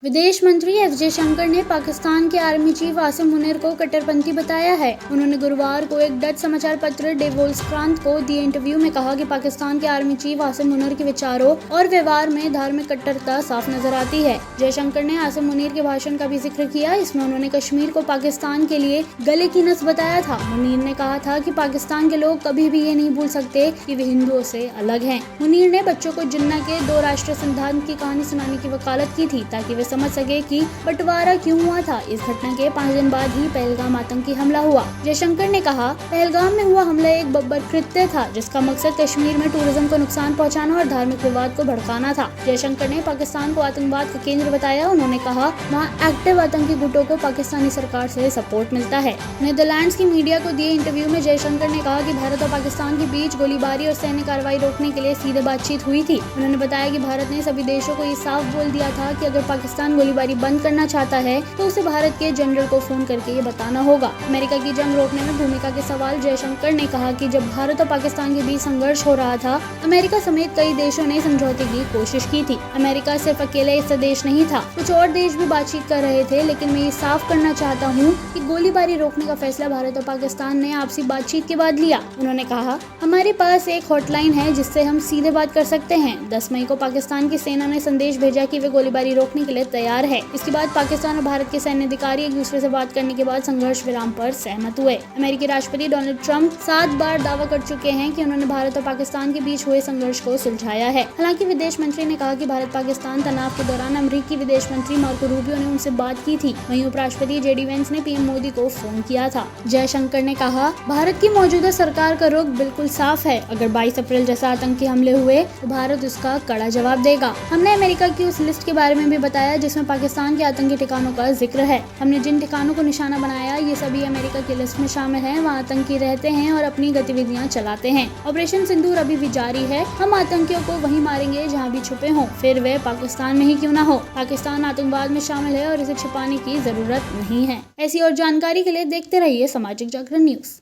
विदेश मंत्री एस जयशंकर ने पाकिस्तान के आर्मी चीफ आसिम मुनीर को कट्टरपंथी बताया है। उन्होंने गुरुवार को एक डच समाचार पत्र डे वोल्क्सक्रांत को दिए इंटरव्यू में कहा कि पाकिस्तान के आर्मी चीफ आसिम मुनीर के विचारों और व्यवहार में धार्मिक कट्टरता साफ नजर आती है। जयशंकर ने आसिम मुनीर के भाषण का भी जिक्र किया। इसमें उन्होंने कश्मीर को पाकिस्तान के लिए गले की नस बताया था। मुनीर ने कहा था कि पाकिस्तान के लोग कभी भी ये नहीं भूल सकते कि वे हिंदुओं से अलग हैं। मुनीर ने बच्चों को जिन्ना के 2 राष्ट्र सिद्धांत की कहानी सुनाने की वकालत की थी ताकि वे समझ सके कि बंटवारा क्यों हुआ था। इस घटना के 5 दिन बाद ही पहलगाम आतंकी हमला हुआ। जयशंकर ने कहा, पहलगाम में हुआ हमला एक बब्बर कृत्य था जिसका मकसद कश्मीर में टूरिज्म को नुकसान पहुंचाना और धार्मिक विवाद को भड़काना था। जयशंकर ने पाकिस्तान को आतंकवाद का केंद्र बताया। उन्होंने कहा, वहाँ एक्टिव आतंकी गुटों को पाकिस्तानी सरकार से सपोर्ट मिलता है। नीदरलैंड्स की मीडिया को दिए इंटरव्यू में जयशंकर ने कहा कि भारत और पाकिस्तान के बीच गोलीबारी और सैन्य कार्रवाई रोकने के लिए सीधे बातचीत हुई थी। उन्होंने बताया कि भारत ने सभी देशों को ये साफ बोल दिया था कि अगर पाकिस्तान गोलीबारी बंद करना चाहता है तो उसे भारत के जनरल को फोन करके ये बताना होगा। अमेरिका की जंग रोकने में भूमिका के सवाल जयशंकर ने कहा कि जब भारत और पाकिस्तान के बीच संघर्ष हो रहा था, अमेरिका समेत कई देशों ने समझौते की कोशिश की थी। अमेरिका सिर्फ अकेले ऐसा देश नहीं था, कुछ और देश भी बातचीत कर रहे थे। लेकिन मैं ये साफ करना चाहता हूँ कि गोलीबारी रोकने का फैसला भारत और पाकिस्तान ने आपसी बातचीत के बाद लिया। उन्होंने कहा, हमारे पास एक हॉटलाइन है जिससे हम सीधे बात कर सकते हैं। 10 मई को पाकिस्तान की सेना ने संदेश भेजा कि वे गोलीबारी रोकने के लिए तैयार है। इसके बाद पाकिस्तान और भारत के सैन्य अधिकारी एक दूसरे से बात करने के बाद संघर्ष विराम पर सहमत हुए। अमेरिकी राष्ट्रपति डोनाल्ड ट्रंप 7 बार दावा कर चुके हैं कि उन्होंने भारत और पाकिस्तान के बीच हुए संघर्ष को सुलझाया है। हालांकि विदेश मंत्री ने कहा कि भारत पाकिस्तान तनाव के दौरान अमेरिकी विदेश मंत्री मार्को रूबियो ने उनसे बात की थी। वहीं उपराष्ट्रपति जेडी वेंस ने पीएम मोदी को फोन किया था। जयशंकर ने कहा, भारत की मौजूदा सरकार का रुख बिल्कुल साफ है। अगर 22 अप्रैल जैसा आतंकी हमले हुए तो भारत उसका कड़ा जवाब देगा। हमने अमेरिका की उस लिस्ट के बारे में भी बताया जिसमें पाकिस्तान के आतंकी ठिकानों का जिक्र है। हमने जिन ठिकानों को निशाना बनाया ये सभी अमेरिका की लिस्ट में शामिल हैं। वहाँ आतंकी रहते हैं और अपनी गतिविधियाँ चलाते हैं। ऑपरेशन सिंदूर अभी भी जारी है। हम आतंकियों को वहीं मारेंगे जहाँ भी छुपे हों, फिर वे पाकिस्तान में ही क्यों ना हो। पाकिस्तान आतंकवाद में शामिल है और इसे छिपाने की जरूरत नहीं है। ऐसी और जानकारी के लिए देखते रहिए सामाजिक जागरण न्यूज।